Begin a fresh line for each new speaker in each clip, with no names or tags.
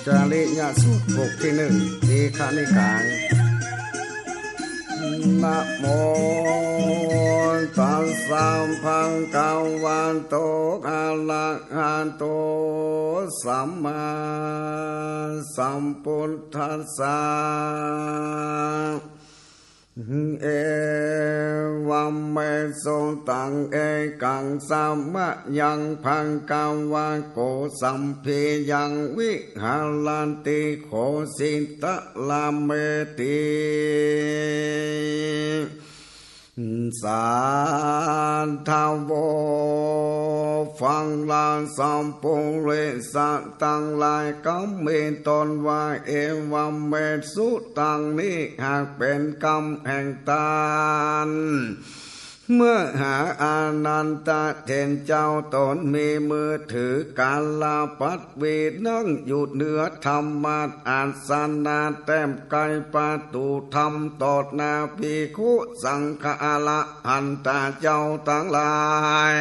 จาริยสูตรบทที่1ทีฆนิกายนะโมตัสสะภะคะวะโตอะระหะโตสัมมาสัมพุทธัสสะเอวัมเมสุตังเอกังสัมมะยังพังกาวะโกสัมเพยังวิหารันติโคสิตะลาเมติสาธาวฟังลาสัมปุเรสัตังลายกำเมตนว่าเอวัมเมสุตังนี้หากเป็นกรรมแห่งตานเมื่อหาอานันตะเทนเจ้าตนมีมือถือกาลาปัดวีนั่งอยู่เหนือธรรมาอาสนาแต้มไกปาตูธรรมตอดนาภิกขุสังฆาละหันตาเจ้าทั้งหลาย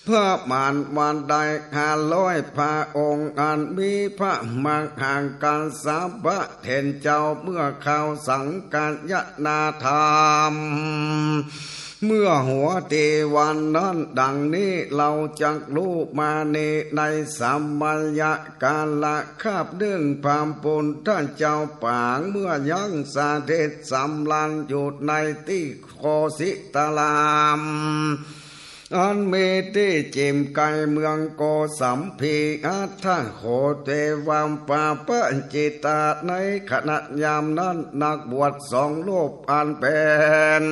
พระมารวันใด500พระองค์อันมีพระมังห่างกันสาบะเทนเจ้าเมื่อเข้าสังกัญญนาธรรมเมื่อหัวเทวันนั้นดังนี้เราจักรู้มาในสัมมัญญกาละคาบเรื่องความปุณท่านเจ้าปางเมื่อยังสาเทศสำลันอยู่ในที่โคสิตารามอันมีที่จิมไกเมืองโกสัมพีอัฏฐโคเทวัมปาปะจิตาในขณะยามนั้นนักบวช2 รูปอันเป็น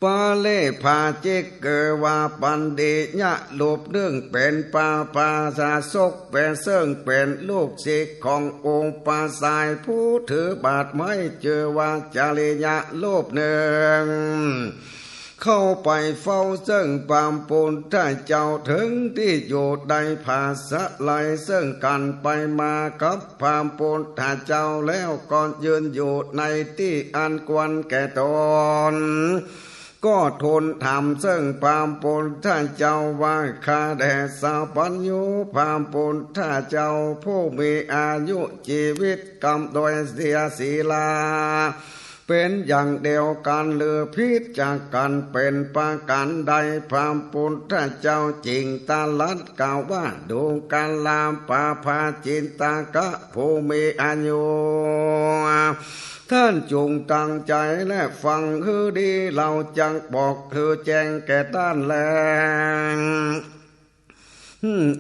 ปาเลภาจิกเกวาปันดิยะลูปเรื่องเป็นปาปาสาสกเป็นเสื่องเป็นลูกศิษย์ขององค์ปาสายผู้ถือบาทไม้เจอว่าจาริยะลูปหนึ่งเข้าไปเฝ้าซึ่งปามปุณถ้าเจ้าถึงที่อยู่ในภาษาไหลซึ่งกันไปมากับปามปุณถ้าเจ้าแล้วก่อนยืนอยู่ในที่อันควรแก่ตนก็ทนทำซึ่งปามปุณถ้าเจ้าว่าข้าแด่สาปัญญูปามปุณถ้าเจ้าผู้มีอายุชีวิตกำโดยเสียศีลาเป็นอย่างเดียวกันหรือพิษจากกันเป็นประการใดพระพุทธเจ้าจริงตาลัดกล่าวว่าดูการลามปาภาจินตากะผู้มีอายุท่านจงตั้งใจและฟังคือดีเราจังบอกคือแจ้งแก่ท่านแล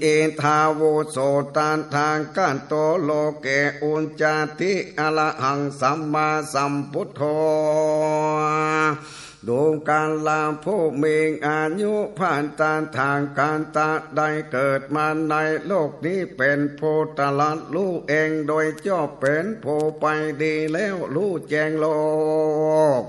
เอทาโวโสตานทางกันโตโลเกอุญจาติอรหังสัมมาสัมพุทโธดวงการลาผู้มีอายุผ่านตานทางการตาได้เกิดมาในโลกนี้เป็นโพตลัดรู้เองโดยเจ้าเป็นโพไปดีแล้วรู้แจ้งโลก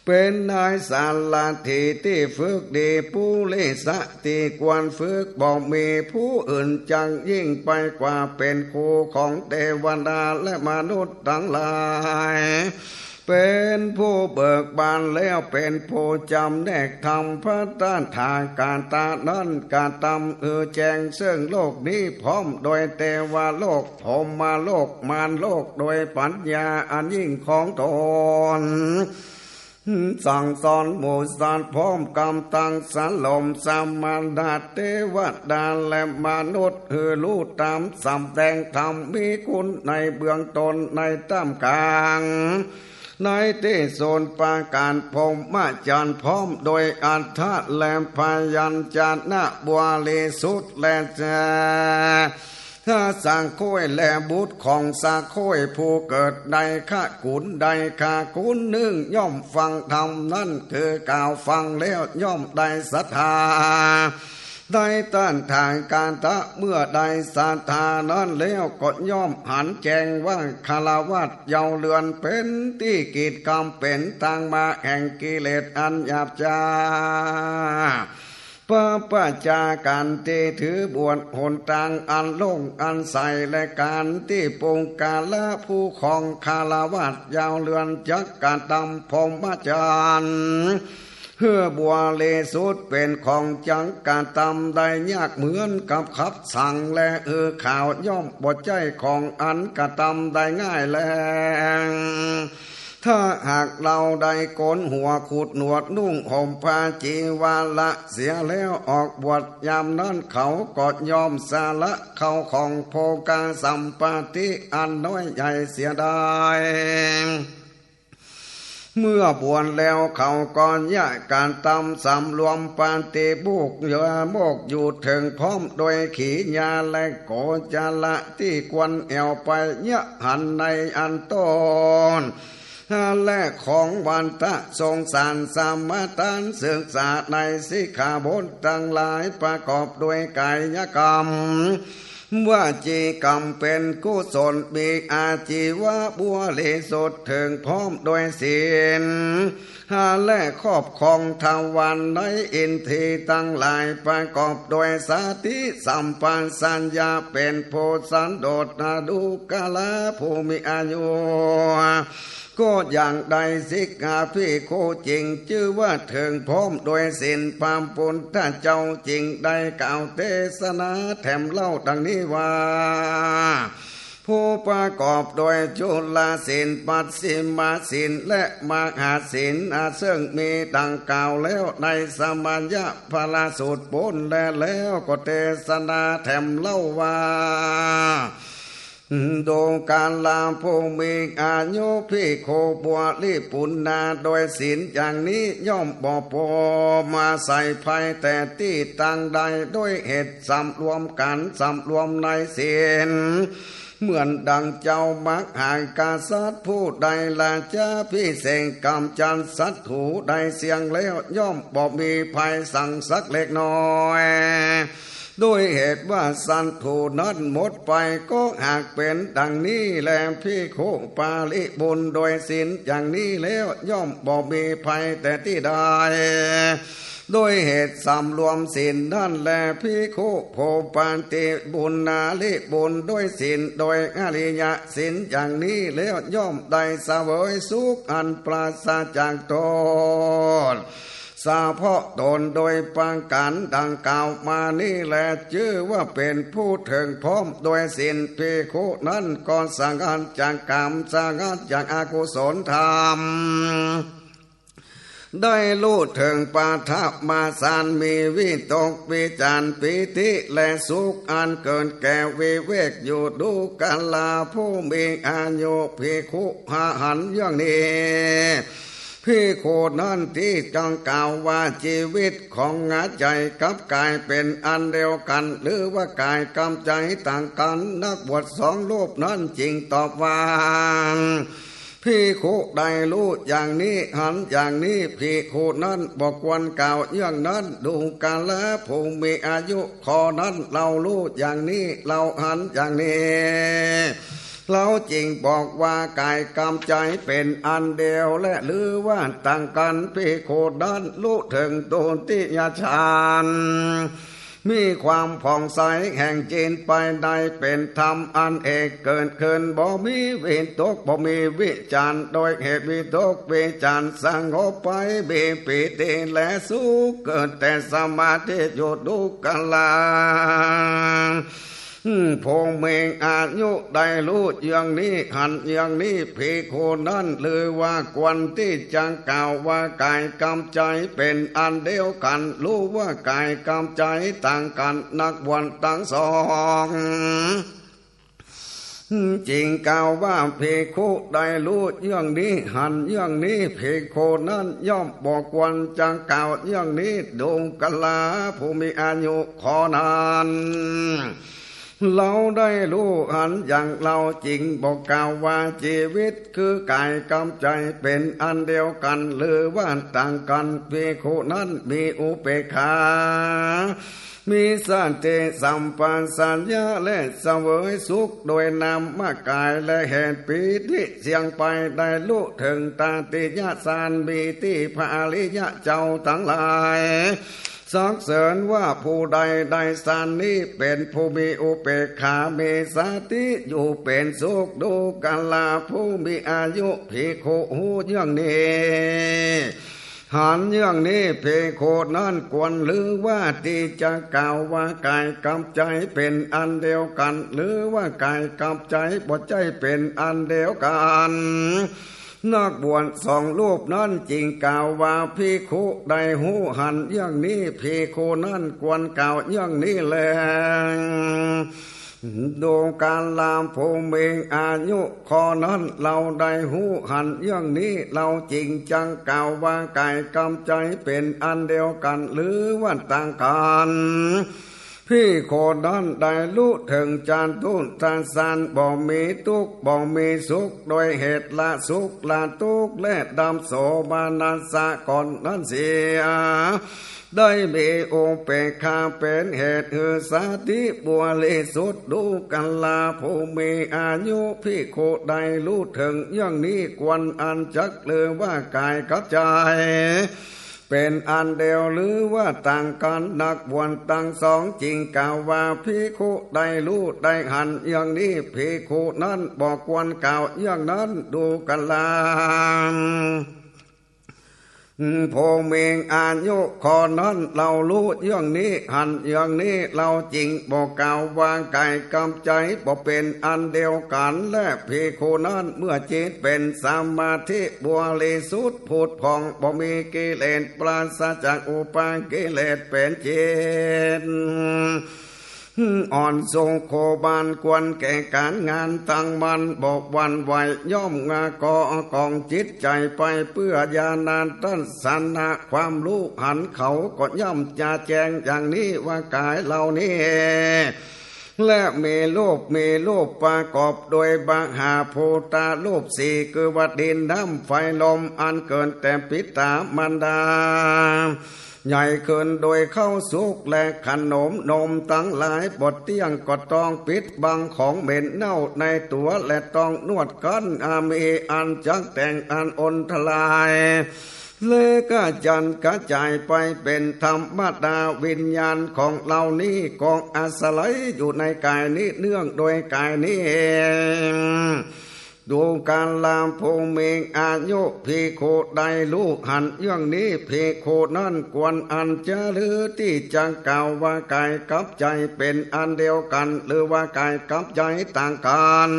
เป็นนายสาลาทีที่ฝึกดีผู้เลสะที่ควรฝึกบอกมีผู้อื่นจังยิ่งไปกว่าเป็นครูของเทวดาและมนุษย์ทั้งหลายเป็นผู้เบิกบานแล้วเป็นผู้จำแนกธรรมพระต้านทางการตานั้นการตำแจงซึ่งโลกนี้พร้อมโดยเทวโลกพรหมโลกมารโลกโดยปัญญาอันยิ่งของตนสั่งสอนหมู่สัตว์พร้อมกำตังสลมสามัญดาเทวดาและมนุษย์รู้ตามสำแดงธรรมมีคุณในเบื้องต้นในท่ามกลางในที่โซนปาการพรหมจรรย์พร้อมโดยอัฏฐะและพยัญชนะบริสุทธิ์และถ้าสังโฆและบุตรของสังโฆผู้เกิดใดข้ากุลใดข้ากุลหนึ่งย่อมฟังธรรมนั่นคือกล่าวฟังแล้วย่อมได้ศรัทธาได้ต้านทางการตะเมื่อใดศรัทธานั้นแล้วก็ย่อมหันแจงว่าคารวัตเยาเลือนเป็นที่กีดกรรมเป็นทางมาแห่งกิเลสอันหยาบช้าปะปะจาการที่ถือบวชหนทางอันโล่งอันใสและการที่ปงกาละผู้ของคารวะยาวเลือนจักการตำพรหมจรรย์ พื่อบัวเลสุดเป็นของจังการตำได้ยากเหมือนกับขับสั่งและข่าวย่อมบทใจของอันกระตำได้ง่ายแลงถ้าหากเราได้โกนหัวขูดหนวดนุ่งห่มผ้าจีวรละเสียแล้วออกบวชยามนั้นเขาก็ยอมสาละเข้าของโภกาสัมปติอันน้อยใหญ่เสียดายเมื่อบวชแล้วเขาก่อนยะการตำสำรวมปานติบุกเยอะโมกอยู่ถึงพร้อมโดยขีญาและโกจาละที่กวนแอวไปยะหันในอันต้นและของวันตะทรงสารสามตานศึกษาในสิกขาบททั้งหลายประกอบด้วยกายกรรมว่าจีกรรมเป็นกุศลมีอาชีวะบัวเลสดถึงพร้อมโดยศีลและครอบครองทวันในอินทรีย์ตั้งหลายประกอบโดยสติสัมปันสัญญาเป็นโพสันโดษนาดูกาลภูมิอายุก็อย่างใดสิกขาพิโคจริงชื่อว่าถึงพร้อมโดยศีลพามปุณถ้าเจ้าจริงได้กล่าวเทศนาแถมเล่าดังนี้ว่าผู้ประกอบโดยจุลศีลปัสสิมาศีลและมหาศีลซึ่งมีดังกล่าวแล้วในสมัญญะพลาสูตรปุณและแล้วก็เทศนาแถมเล่าว่าโดการลาผู้มีอายุพิโคบัวลิปุณนาโดยศีลอย่างนี้ย่อมบ่พอมาใส่ภัยแต่ที่ตั้งใดด้วยเหตุสำรวมกันสำรวมในศีลเหมือนดังเจ้ามักหายกาสัตผู้ใดลาจาพิเศษกำจันสัตถูใดเสียงแล้วย่อมบ่มีภัยสั่งสักเล็กน้อยด้วยเหตุว่าสันถูนั้นหมดไปก็หากเป็นดังนี้แลพิโคปาลิบุญโดยศีลอย่างนี้แล้วย่อมบ่มีภัยแต่ที่ใดโดยเหตุสำรวมศีลนั่นแลพิโคโภปานติบุญนาลิบุญด้วยศีลโดยอริยศีลอย่างนี้แล้วย่อมได้เสวยสุขอันปราศจากโทษสาเพาะตนโดยปังกันดังกล่าวมานี่แหละชื่อว่าเป็นผู้ถึงพร้อมโดยศีลภิกขุนั้นก่อนสังฆจากกรรมสังฆจากอกุศลธรรมได้รู้ถึงปาทมาสารมีวิตกวิจารปิติและสุขอันเกินแก่วิเวกอยู่ดูกาลาผู้มีอายุภิกขุหันอย่างนี้พี่โคนั้นที่จังกล่าวว่าชีวิตของงาใจกับกายเป็นอันเดียวกันหรือว่ากายกำใจต่างกันนักบวชสองรูปนั้นจริงตอบว่าพี่โคได้รู้อย่างนี้หันอย่างนี้พี่โคนั้นบอกวันกล่าวอย่างนั้นดูกาลผู้มีอายุขอนั้นเรารู้อย่างนี้เราหันอย่างนี้เราจริงบอกว่ากายกรรมใจเป็นอันเดียวและหรือว่าต่างกันพิโคดันรู้ถึงตุติยฌานมีความผ่องใสแห่งจิตไปใดเป็นธรรมอันเอกเกินเกินบ่มีวิตกบ่มีวิจารโดยเหตุวิตกวิจารสงบไปเบปิติและสุขเกิดแต่สมาธิอยู่ดูกาลาพงเมงอายุได้รู้อย่างนี้หันอย่างนี้ภิกขุนั้นหรือว่ากวนที่จังกล่าวว่ากายกรรมใจเป็นอันเดียวกันรู้ว่ากายกรรมใจต่างกันนักบวชทั้งสองจริงกล่าวว่าภิกขุได้รู้อย่างนี้หันอย่างนี้ภิกขุนั้นย่อมบอกวันจังกล่าวอย่างนี้ดงกลาผู้มีอายุขอนานเราได้รู้หันอย่างเราจริงบอกกล่าวว่าชีวิตคือกายกรรมใจเป็นอันเดียวกันหรือว่าต่างกันภิกขุนั้นมีอุเบกขามีสันติสัมปันสัญญาและเสวยสุขโดยนามกายและเหตุปีติเสียงไปได้รู้ถึงตาติยะสานมีที่พระอริยะเจ้าทั้งหลายสักเสริญว่าผู้ใดได้สานนี้เป็นผู้มีอุเบกขามีสติอยู่เป็นสุขดูกาลาผู้มีอายุภิกขุหูอย่างนี้ หันอย่างนี้เพโคนั่นควรหรือว่าที่จะกล่าวว่ากายกับใจเป็นอันเดียวกันหรือว่ากายกับใจบ่ใจเป็นอันเดียวกันนักบวชสองรูปนั้นจริงกล่าวว่าภิกขุได้หูหันอย่างนี้ภิกขุนั้นควรกล่าวอย่างนี้แลดูการลามภูมิอายุขอนั้นเราได้หูหันอย่างนี้เราจริงจังกล่าวว่ากายกับใจเป็นอันเดียวกันหรือว่าต่างกันพี่โคดันได้รู้ถึงจานทุนทานสานบ่มีทุกข์บ่มีสุขโดยเหตุละสุขละทุกข์และดำโสมานัสสะก่อนนั้นเสียได้มีอุเปกขาเป็นเหตุหือสาธิบัวลิสุดดูกันลาผู้มีอายุพี่โคได้รู้ถึงอย่างนี้ควรอันจักหรือว่ากายกับใจเป็นอันเดียวหรือว่าต่างกันนักบวชตั้งสองจริงกล่าวว่าภิกขุได้รู้ได้หันอย่างนี้ภิกขุนั้นบอกควรกล่าวอย่างนั้นดูกันลาโพเมงอายุขอนั้นเรารู้อย่างนี้หันอย่างนี้เราจริงบอกกล่าววางกายกำใจบอกเป็นอันเดียวกันและภิกขุนั้นเมื่อจิตเป็นสมาธิบริสุทธิ์ผุดผ่องบ่มีกิเลสปราศจากอุปากิเลสเป็นจิตอ่อนทรงโคบานควรแก่การงานตั้งมันบอกวันไหวย่อมงากอกองจิตใจไปเพื่อญาณทัศสนะความรู้หันเขาก็ย่อมจะแจ้งอย่างนี้ว่ากายเหล่านี้และมีรูปประกอบโดยบางหาภูตารูปสี่คือวัดดินน้ำไฟลมอันเกินแต่ปิตามันดาใหญ่เกินโดยข้าวสุกและขนมนมตั้งหลายบทเตียงก็ต้องปิดบังของเหม็นเน่าในตัวและต้องนวดกันมีอันจักแต่งอันอนทลายเลกจันกระจายไปเป็นธรรมดาวิญญาณของเหล่านี้กองอาศัยอยู่ในกายนี้เนื่องโดยกายนี้เองดูการลามภูมิอายุภิกขุได้รู้หันอย่างนี้ภิกขุนั้นควรอันจะหรือที่จะกล่าวว่ากายกับใจเป็นอันเดียวกันหรือว่ากายกับใจต่างกัน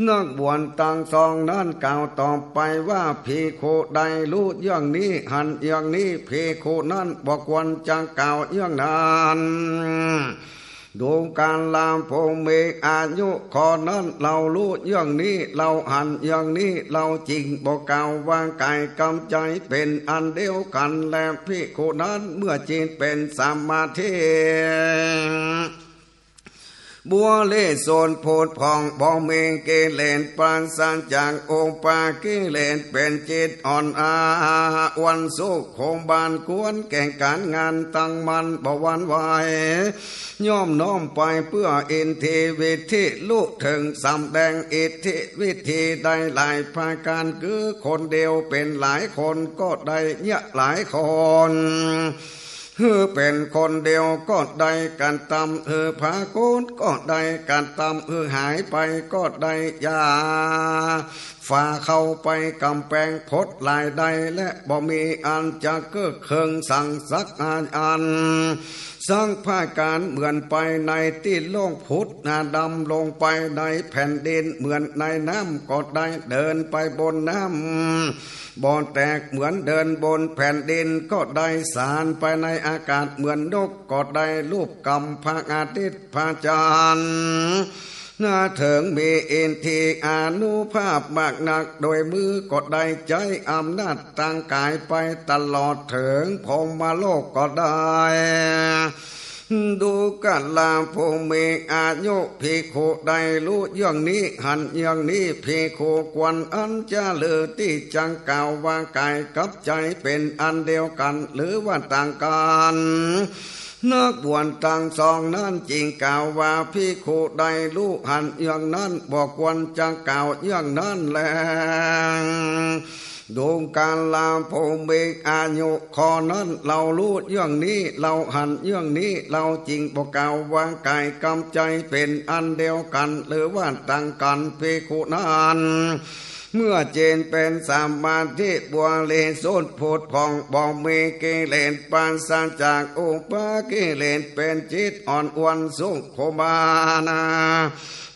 นักบวชต่างสองนั้นกล่าวต่อไปว่าภิกขุได้รู้อย่างนี้หันอย่างนี้ภิกขุนั้นบ่ควรจะกล่าวอย่างนั้นดูการลามภูมิอายุขอนั้นเรารู้อย่างนี้เราหันอย่างนี้เราจริงบอกกล่าวว่ากายกำใจเป็นอันเดียวกันและภิกขุนั้นเมื่อจิตเป็นสมาธิบัวเล่โซนโพดพองบ่เมงเกเลนปราศจากองปากิเลนเป็นจิตอ่อนอาวันสุขคงบานกวนแก่งการงานตั้งมันบ่วันไหวย่อมน้อมไปเพื่ออินทีวิธีลุถึงสำแดงอิทธิวิธีได้หลายภาการคือคนเดียวเป็นหลายคนก็ได้เยอะหลายคนเป็นคนเดียวก็ได้การตำพาโกนก็ได้การตำหายไปก็ได้ยาฝ่าเข้าไปกำแพงพดลายใดและบ่มีอันจะเกิดเคืองสั่งสักอันสร้างผ้าการเหมือนไปในที่โล่งพุทธดำลงไปในแผ่นดินเหมือนในน้ำก็ได้เดินไปบนน้ำบ่อแตกเหมือนเดินบนแผ่นดินก็ได้สารไปในอากาศเหมือนนกก็ได้รูปกำพระอาทิตย์พระจันทร์น่าถึงมีอินทีอานุภาพมากหนักโดยมือก็ได้ใจอำนาจตั้งกายไปตลอดถึงพรหมโลกก็ได้ดูกันลามภูมิอายุภิกขุได้รู้อย่างนี้หันอย่างนี้ภิกขุควรอันจะเลือที่จังกล่าวว่ากายกับใจเป็นอันเดียวกันหรือว่าต่างกันนักบวชต่างสองนั้นจริงกล่าวว่าภิกขุได้รู้หันอย่างนั้นบอกควรจะกล่าวอย่างนั้นแลดูการลามภูมิอายุขอนั้นเรารู้อย่างนี้เราหันอย่างนี้เราจริงบอกกล่าวว่ากายกำใจเป็นอันเดียวกันหรือว่าต่างกันภิกขุนั้น เมื่อเจนเป็นสมาธิบัวเลสุดผุดผ่องบ่มีกิเลสปราศจากอุปกิเลสเป็นจิตอ่อนอ้วนสุขโคบานา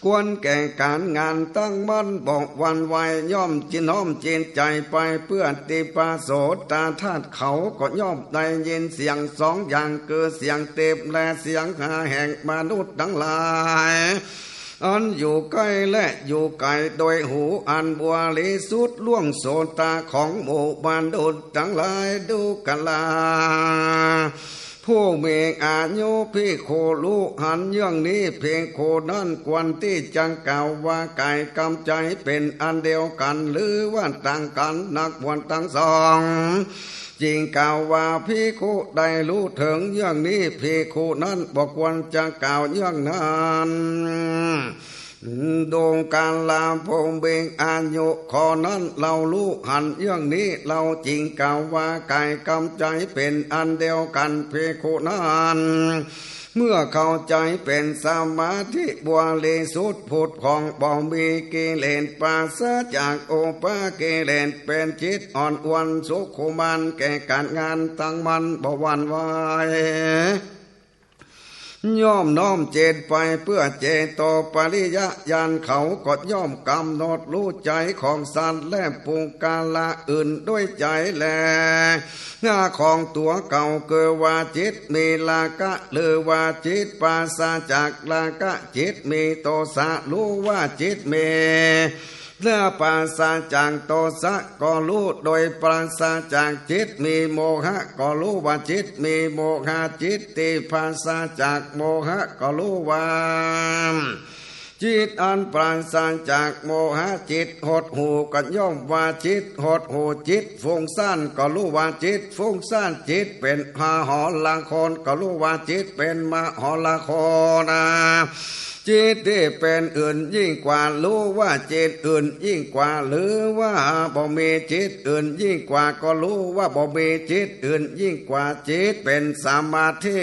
ควรแก่การงานตั้งมั่นบอกวันไวย่อมจินน้อมจินใจไปเพื่อติปาโสตาธาตุเขาก็ย่อมได้ยินเสียงสองอย่างคือเสียงเต็บและเสียงหาแห่งมนุษย์ทั้งหลายอันอยู่ใกล้และอยู่ไกลโดยหูอันบัวลิสุดล่วงโสตาของหมู่มนุษย์ทั้งหลายดูกันลาผู้มีอายุพี่โคลูหันเยื่องนี้เพียงโคนั้นควรที่จังกล่าวว่าไก่กำใจเป็นอันเดียวกันหรือว่าต่างกันนักบวชทั้งสองจริงกล่าวว่าพี่โคได้รู้ถึงเรื่องนี้พี่โคนั้นบอกควรจะกล่าวเรื่องนั้นดวงการลาพงเบงอายุขอนั้นเรารู้หันเรื่องนี้เราจริงกล่าวว่าไก่กำใจเป็นอันเดียวกันพี่โคนั้นเมื่อเข้าใจเป็นสมาธิบัวเลสุดผุดของบ่มีกิเลสปราศจากโอปะกิเลสเป็นจิตอ่อนอ้วนสุขุมันแก่การงานตั้งมันบ่หวั่นไหวย่อมน้อมเจตไปเพื่อเจโตปริยญาณเขาก็ย่อมกำหนดรู้ใจของสัตว์และปุกาละอื่นด้วยใจแลงาของตัวเก่าเกิดว่าจิตมีลากะหรือว่าจิตปราศจากลากะจิตมีโทสะรู้ว่าจิตมีเมื่อปราศจากโทสะก็รู้โดยปราศจากจิตมีโมหะก็รู้ว่าจิตมีโมหะจิตติปราศจากโมหะก็รู้ว่าจิตอันปราศจากโมหะจิตหดหูก็ย่อมว่าจิตหดหูจิตฟุ้งซ่านก็รู้ว่าจิตฟุ้งซ่านจิตเป็นพาหอละคนก็รู้ว่าจิตเป็นมหอละคนจิตที่เป็นอื่นยิ่งกว่ารู้ว่าจิตอื่นยิ่งกว่าหรือว่าบ่มีจิตอื่นยิ่งกว่าก็รู้ว่าบ่มีจิตอื่นยิ่งกว่าจิตเป็นสมาธิ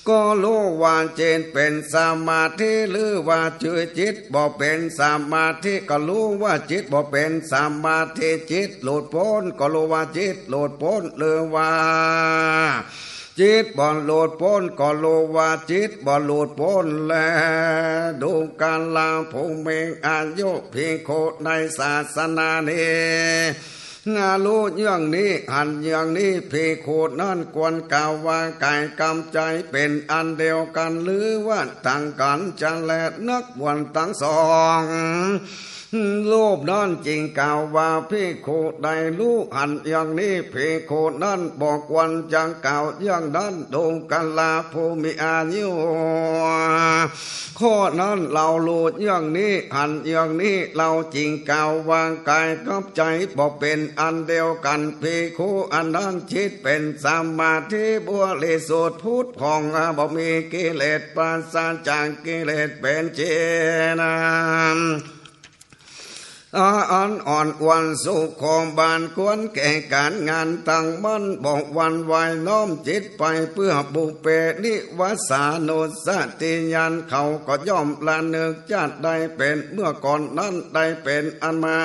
ก็รู้ว่าจิตเป็นสมาธิหรือว่าชื่อจิตบ่เป็นสมาธิก็รู้ว่าจิตบ่เป็นสมาธิจิตหลุดพ้นก็รู้ว่าจิตหลุดพ้นหรือว่าจิตบ่หลุดพ้นก็รู้ว่าจิตบ่หลุดพ้นแลดูการลาผู้มีอายุเพียงโคในศาสนานี้งารู้เรื่องนี้หันเรื่องนี้เพียงโคนั้นควรกล่าวว่ากายกรรมใจเป็นอันเดียวกันหรือว่าต่างกันจะแลนักบวชทั้งสองรูปนั้นจริงกล่าวว่าพี่โคได้รู้หันอย่างนี้พี่โคนั้นบอกวันจังกล่าวอย่างนั้นดงกันลาภูมิอายุข้อนั้นเรารู้อย่างนี้หันอย่างนี้เราจริงกล่าวว่ากายกับใจบอกเป็นอันเดียวกันพี่โคอันนั้นจิตเป็นสมาธิบัวลิสุดพุทธของบอกมีกิเลสปราศจากกิเลสเป็นเจนะอันอ่อนอ้วนสุขของบานควรแก่การงานตั้งมั่นบอกวันไวน้อมจิตไปเพื่อบุเปนิวัสสานุสติญาณเขาก็ย่อมละนึกชาติได้เป็นเมื่อก่อนนั้นได้เป็นอันมา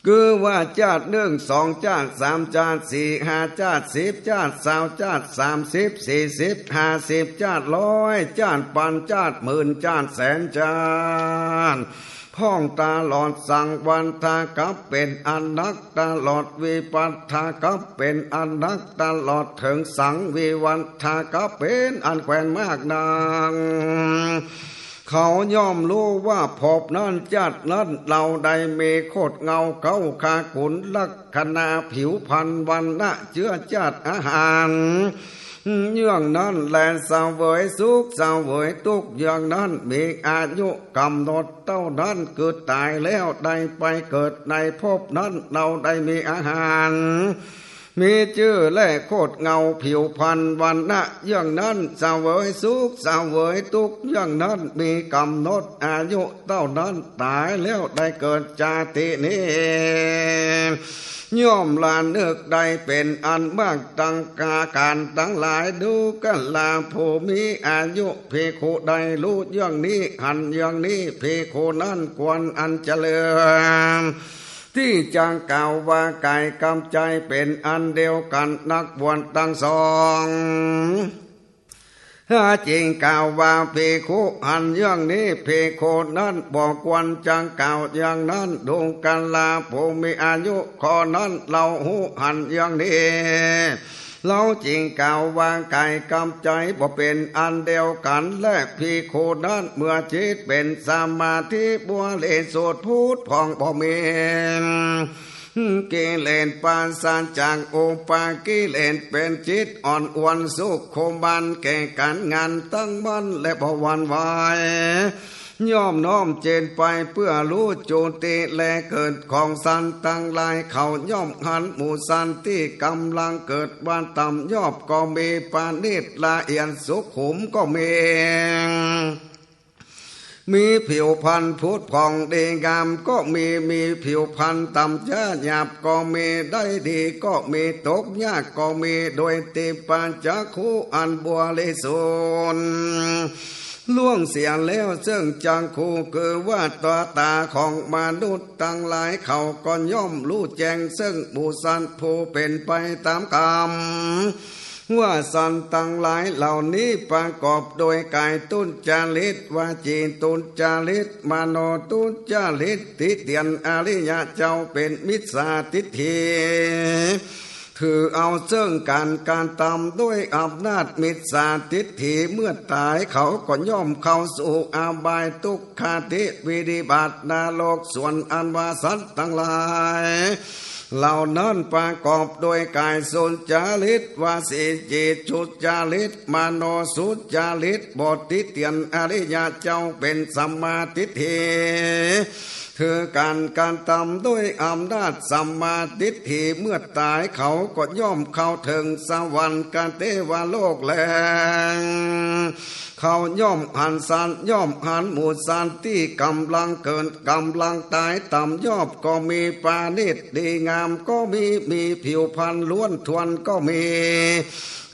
คือว่าชาติหนึ่งสองชาติสามชาติสี่ห้าชาติสิบชาติ20ชาติ30 40 50ชาติ100ชาติพันชาติหมื่นชาติแสนชาติพ้องตลอดสังวันทากับเป็นอนักตลอดวิปัสทากับเป็นอนักตลอดถึงสังวิวันทากับเป็นอันแควนมากนางเขาย่อมรู้ว่าภพนั้นชาตินั้นเราได้มีโคตรเงาเขาคาขุนลักษณะผิวพรรณวันนะเชื้อชาติอาหารอย่างนั้นแลเสวยสุขเสวยทุกข์อย่างนั้นมีอายุกำหนดเท่านั้นเกิดตายแล้วได้ไปเกิดในภพนั้นเราได้มีอาหาร มีชื่อและโคตรเงาผิวพันธ์วันนะอย่างนั้นเสวยสุขเสวยทุกข์อย่างนั้นมีกำหนดอายุเท่านั้นตายแล้วได้เกิดชาตินี้ย่อมลาเนึกใดเป็นอันมากตั้งกาการทั้งหลายดูกันลาผู้มีอายุเพโคใดรู้อย่างนี้หันอย่างนี้เพโคนั้นควรอันเจริญที่จังกล่าวว่ากายกำใจเป็นอันเดียวกันนักบวชตั้งสองถ้าจริงกล่าวว่าเพโคหันอย่างนี้เพโคนั้นบอกวันจังกล่าวอย่างนั้นดวงกันลาผู้มีอายุข้อนั้นเราหูหันอย่างนี้เราจริงกล่าวว่ากายกำใจบ่เป็นอันเดียวกันและพิโคนั้นเมื่อจิตเป็นสมาธิบัวเลสดพูดพองบ่มีกิเลสปานสานจากโอปากิเลสเป็นจิตอ่อนอวนสุขโคบันแก่การงานตั้งมั่นและบ่หวั่นไหวย่อมน้อมเจนไปเพื่อรู้โจติและเกิดของสันตั้งหลายเขาย่อมหันหมู่สันที่กำลังเกิดวันต่ำยอบก็มีปานิชละเอียดสุขุมก็มีผิวพันธ์พุทธผ่องดีงามก็มีผิวพันธ์ต่ำช้าหยาบก็มีได้ดีก็มีตกยากก็มีโดยติปัญจคูอันบริสุทธิ์ล่วงเสียแล้วซึ่งจังคูคือว่าตัวตาของมนุษย์ทั้งหลายเขาก็ย่อมรู้แจ้งซึ่งบุสันผู้เป็นไปตามกรรมว่าสันทั้งหลายเหล่านี้ประกอบโดยกายตุนจาริตวาจีตุนจาริตมโนตุนจาริตติเตียนอริยะเจ้าเป็นมิจฉาทิฏฐิถือเอาเสื่องการตำด้วยอำนาจมิจฉาทิฏฐิเมื่อตายเขาก็ย่อมเข้าสู่อาบายทุกขติวินิบาตนาโลกส่วนอันวาสัตทั้งหลายเหล่านั้นประกอบโดยกายสุจาริตวาสีจิตชุจาริตมโนสุจาริตบทติเตียนอริยะเจ้าเป็นสัมมาทิฏฐิคือการทำด้วยอำนาจสัมมาทิฏฐิเมื่อตายเขาก็ย่อมเข้าถึงสวรรค์กันเทวโลกแลเขาย่อมหันสันย่อมหันหมู่สันที่กำลังเกิดกำลังตายต่ำยอบก็มีปาณิชดีงามก็มีผิวพรรณล้วนทวนก็มี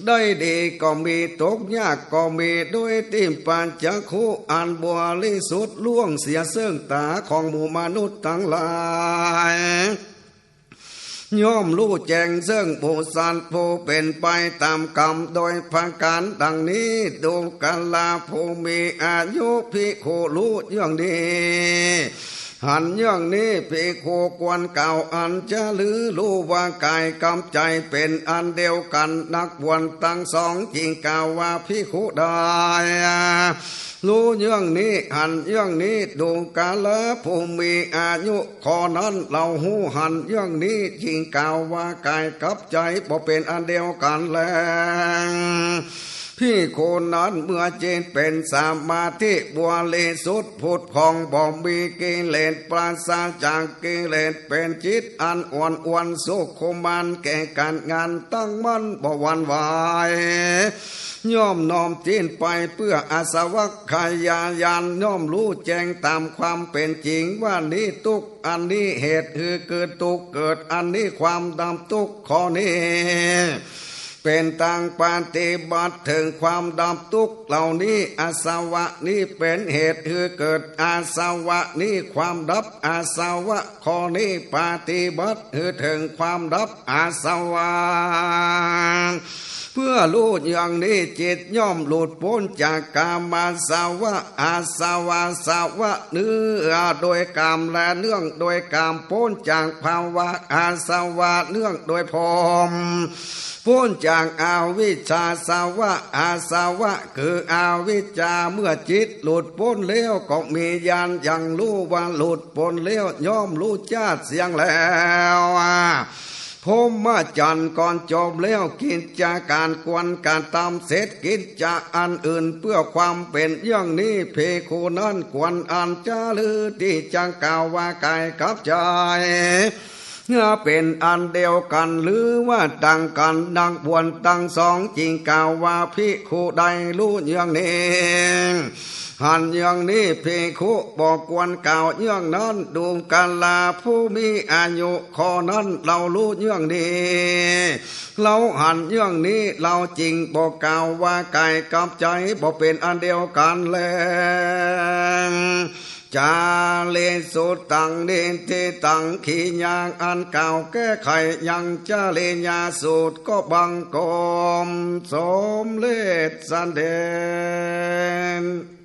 ได้ดีก็มีตกยากก็มีด้วยติมปัญจคูอันบริสุทธิ์ล่วงเสียเสื่องตาของหมู่มนุษย์ทั้งหลายย่อมรู้แจ้งซึ่งผู้สันผู้เป็นไปตามกรรมโดยพาการดังนี้ดูกันลาผู้มีอายุภิกขุรู้อย่างนี้หันอย่างนี้ภิกขุควรกล่าวอันจะหรือรู้ว่ากายกำใจเป็นอันเดียวกันนักบวชตั้งสองจริงกล่าวว่าภิกขุได้รู้อย่างนี้หันอย่างนี้ดูกาลผู้มีอายุข้อนั้นเราหูหันอย่างนี้จริงกล่าวว่ากายกับใจบ่เป็นอันเดียวกันแล้วพี่โคนนั้นเมื่อเจนเป็นสมาธิบัวเลสุดผุดพองบ่มีกิเลสปราศจากกิเลสเป็นจิตอันอ่อนอวนสุขมันแก่การงานตั้งมั่นบ่หวั่นไหวย่อมน้อมจีนไปเพื่ออาสวัคขายายานย่อมรู้แจ้งตามความเป็นจริงว่านี้ทุกอันนี้เหตุคือเกิดทุกเกิดอันนี้ความดำทุกข้อนี้เป็นต่างปฏิบัติถึงความดับทุกข์เหล่านี้อาสวะนี้เป็นเหตุคือเกิดอาสวะนี้ความดับอาสวะข้อนี้ปฏิบัติคือถึงความดับอาสวะเพื่อรู้อย่างนี้จิตย่อมหลุดพ้นจากกามาสาวะอาสวะสาวะเนื้อโดยกามและเนื่องโดยกามพ้นจากภาวะอาสวะเนื่องโดยพรหมพ้นจากอาวิชชาสาวะอาสาวะคืออาวิชชาเมื่อจิตหลุดพ้นแล้วก็มีญาณยังรู้ว่าหลุดพ้นแล้วย่อมรู้ชาติเสียงแล้วพรหมจรรย์ก่อนจบแล้วกิจการควรการตามเสร็จกิจอันอื่นเพื่อความเป็นอย่างนี้เพโคนั้นควรอันจาลือที่จังกล่าวว่ากายกับใจ เป็นอันเดียวกันหรือว่าต่างกันดังบวนตั้งสองจริงกล่าวว่าภิกขุใดรู้อย่างนี้หันอย่างนี้ภิกขุบอกควรกล่าวอย่างนั้นดูกันลาผู้มีอายุข้อนั้นเรารู้อย่างนี้เราหันอย่างนี้เราจริงบอกกล่าวว่ากายกับใจบอกเป็นอันเดียวกันแล้วจาเลสุตังเดนเทตังขียางอันเก่าแก้ไขยังจาเลญาสูตรก็บังกอมสมเลศสันเดน